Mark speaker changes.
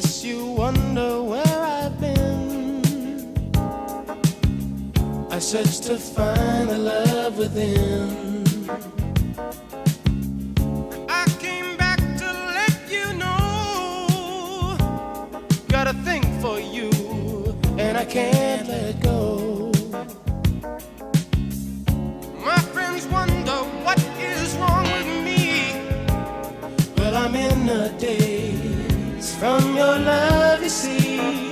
Speaker 1: guess you wonder where I've been. I searched to find the love within. I came back to let you know, got a thing for you, and I can't let go. My friends wonder what is wrong with me. Well, I'm in a daze from your love, you see.